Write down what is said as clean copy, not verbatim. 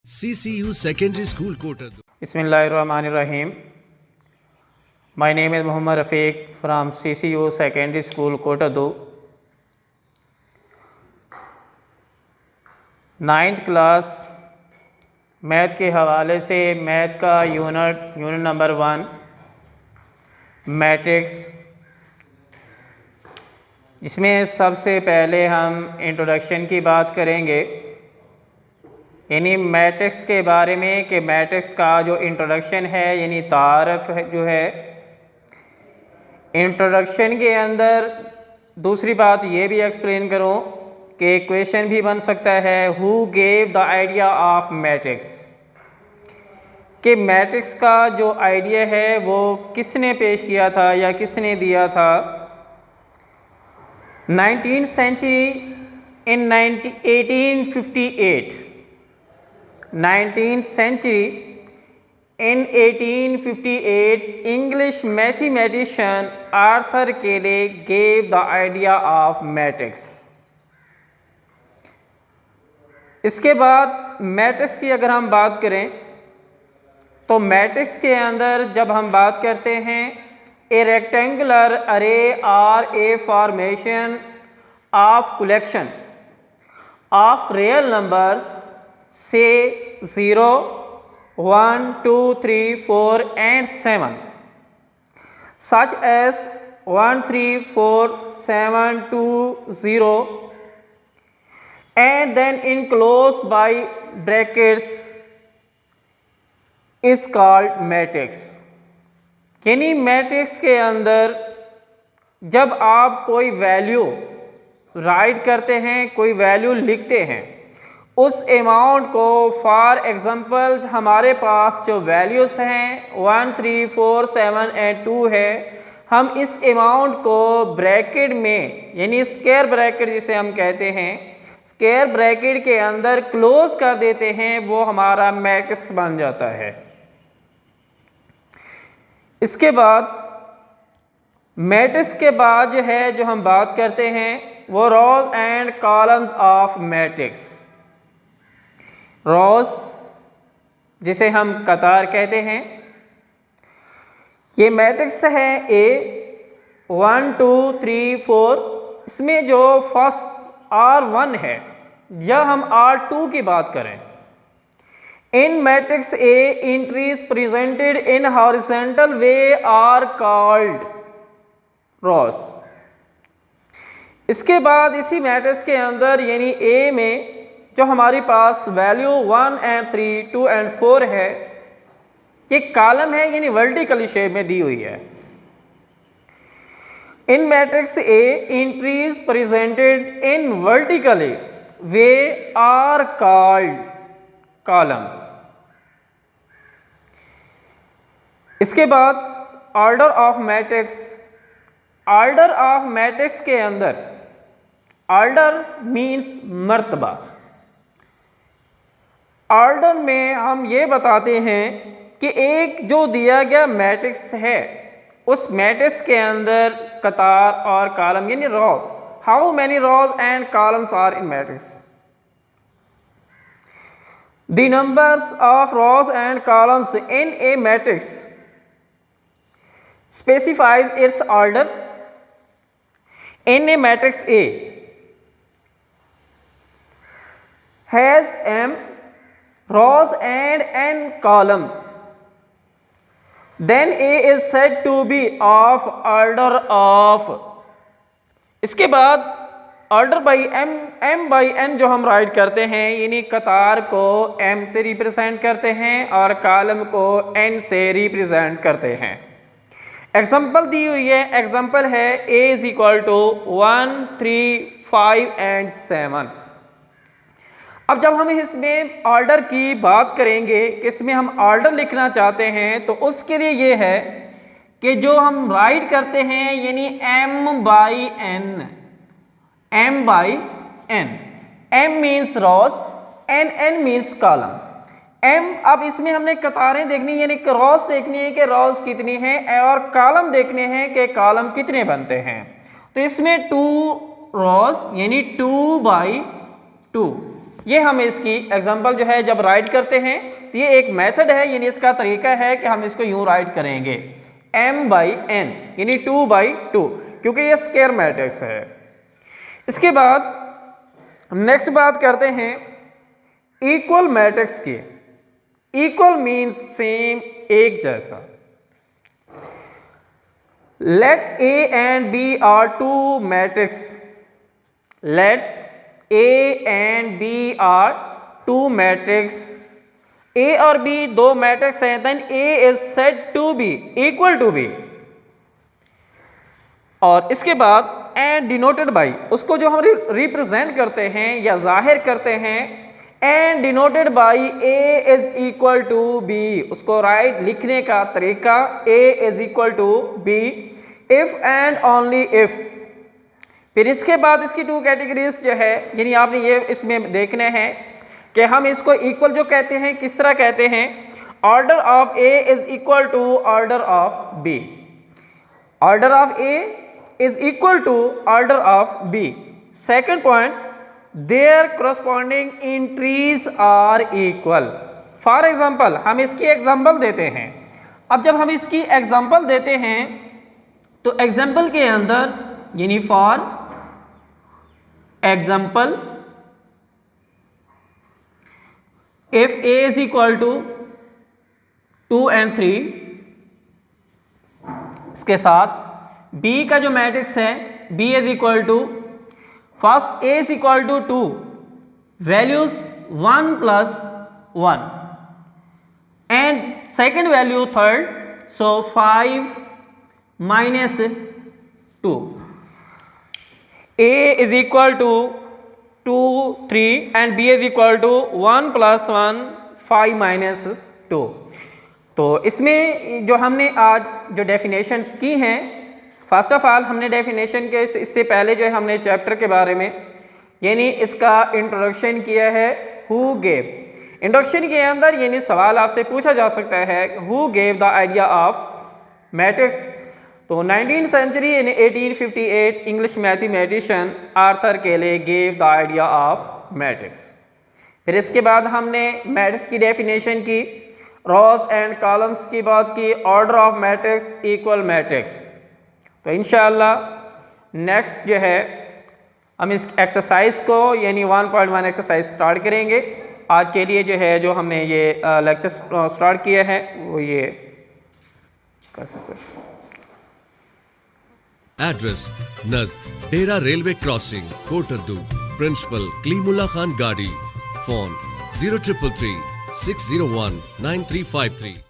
CCU Secondary School Kota. Bismillahirrahmanirrahim. My name is Muhammad Rafiq from CCU Secondary School Kotadu. 9th class math के हवाले से math का unit number 1 matrix, जिसमें सबसे पहले हम इंट्रोडक्शन की बात करेंगे, यानी मैट्रिक्स के बारे में कि मैट्रिक्स का जो इंट्रोडक्शन है यानी तारफ़ जो है। इंट्रोडक्शन के अंदर दूसरी बात ये भी एक्सप्लेन करूँ कि क्वेश्चन भी बन सकता है, who gave the idea of matrix, कि मैट्रिक्स का जो आइडिया है वो किसने पेश किया था या किसने दिया था। 19th century in 1858 19th century in 1858 English mathematician Arthur Cayley gave the idea of matrix। इसके बाद मैट्रिक्स की अगर हम बात करें तो मैट्रिक्स के अंदर जब हम बात करते हैं, a rectangular array or a formation of collection of real numbers से 0, 1, 2, 3, 4 and 7 such as 1, 3, 4, 7, 2, 0 and then enclosed by brackets is called matrix। यानी मैट्रिक्स के अंदर जब आप कोई वैल्यू राइट करते हैं, कोई वैल्यू लिखते हैं, उस अमाउंट को फॉर एग्ज़ाम्पल हमारे पास जो वैल्यूज़ हैं 1, 3, 4, 7 and 2 है, हम इस अमाउंट को ब्रैकेट में यानी स्क्वायर ब्रैकेट जिसे हम कहते हैं, स्क्वायर ब्रैकेट के अंदर क्लोज कर देते हैं, वो हमारा मैट्रिक्स बन जाता है। इसके बाद मैट्रिक्स के बाद जो है जो हम बात करते हैं वो रोज एंड कॉलम्स ऑफ मैट्रिक्स। रोज जिसे हम कतार कहते हैं, ये मैट्रिक्स है ए 1, 2, 3, 4। इसमें जो फर्स्ट R1 है या हम R2 की बात करें, in matrix A entries presented in horizontal way are called rows। इसके बाद इसी मैट्रिक्स के अंदर यानी A में जो हमारे पास वैल्यू 1 and 3, 2 and 4 है, ये कॉलम है यानी वर्टिकली शेप में दी हुई है। in matrix A entries presented in vertically way are called columns. इसके बाद order of matrix. Order of matrix के अंदर ऑर्डर मींस मर्तबा। ऑर्डर में हम ये बताते हैं कि एक जो दिया गया मैट्रिक्स है, उस मैट्रिक्स के अंदर कतार और कॉलम यानी row, how many rows and columns are in matrix. The numbers of rows and columns in a matrix specifies its order। In a matrix A has m rows and n columns, then A is said to be of order of। इसके बाद order by m by n जो हम right करते हैं, यानी कतार को m से रिप्रेजेंट करते हैं और कॉलम को n से रिप्रेजेंट करते हैं। एग्जांपल दी हुई है, एग्जांपल है a is equal to 1, 3, 5 and 7। अब जब हम इसमें ऑर्डर की बात करेंगे कि इसमें हम ऑर्डर लिखना चाहते हैं, तो उसके लिए ये है कि जो हम राइट करते हैं यानी m by n, m by n, m means rows and n means column। m अब इसमें हमने कतारें देखनी यानी कि रोज देखनी है कि रोज कितनी हैं और कॉलम देखने हैं कि कॉलम कितने बनते हैं। तो इसमें 2 रोज यानी 2 by 2 ये हम इसकी एग्जांपल जो है जब राइट करते हैं तो ये एक मेथड है, यानी इसका तरीका है कि हम इसको यूं राइट करेंगे m/n यानी 2/2, क्योंकि ये स्क्वायर मैट्रिक्स है। इसके बाद नेक्स्ट बात करते हैं इक्वल मैट्रिक्स की। इक्वल मीन्स सेम, एक जैसा। Let A and B are two matrices. Let A and B are two matrices. A और B दो मैट्रिक्स हैं, then A is said to be equal to B। और इसके बाद and denoted by, उसको जो हम रिप्रेजेंट करते हैं या जाहिर करते हैं, and denoted by A is equal to B, उसको राइट लिखने का तरीका A is equal to B if and only if। फिर इसके बाद इसकी टू कैटेगरीज जो है, यानी आपने ये इसमें देखने हैं कि हम इसको इक्वल जो कहते हैं किस तरह कहते हैं, order of A is equal to order of B। Order of A is equal to order of B। Second point, there corresponding entries are equal. For example, हम इसकी एग्जांपल देते हैं। अब जब हम इसकी एग्जांपल देते हैं तो एग्जांपल के अंदर यानी for example if A is equal to 2 and 3, इसके साथ B का जो मैट्रिक्स है B is equal to, first A is equal to 2, values 1 + 1 and second value third, so 5 - 2। A is equal to 2, 3 and B is equal to 1 + 1, 5 - 2। तो इसमें जो हमने आज जो डेफिनेशंस की हैं, फर्स्ट ऑफ ऑल हमने डेफिनेशन के इससे पहले जो है हमने चैप्टर के बारे में यानी इसका इंट्रोडक्शन किया है, हु गेव। इंट्रोडक्शन के अंदर यानी सवाल आपसे पूछा जा सकता है who gave the idea of matrix. तो 19th सेंचुरी इन 1858 इंग्लिश मैथमेटिशियन आर्थर केले gave the idea of matrix. फिर इसके बाद हमने मैट्रिक्स की डेफिनेशन की, रोज एंड कॉलम्स की बात की, order of matrix, equal matrix. तो इंशाअल्लाह नेक्स्ट जो है हम इस एक्सरसाइज को यानी 1.1 एक्सरसाइज स्टार्ट करेंगे। आज के लिए जो है जो हमने ये लेक्चर स्टार्ट किया है वो ये कर सकते। Address Nazd Dera Railway Crossing, Kotaddu. Principal Klimullah Khan Gadi. Phone 0333 601 9353।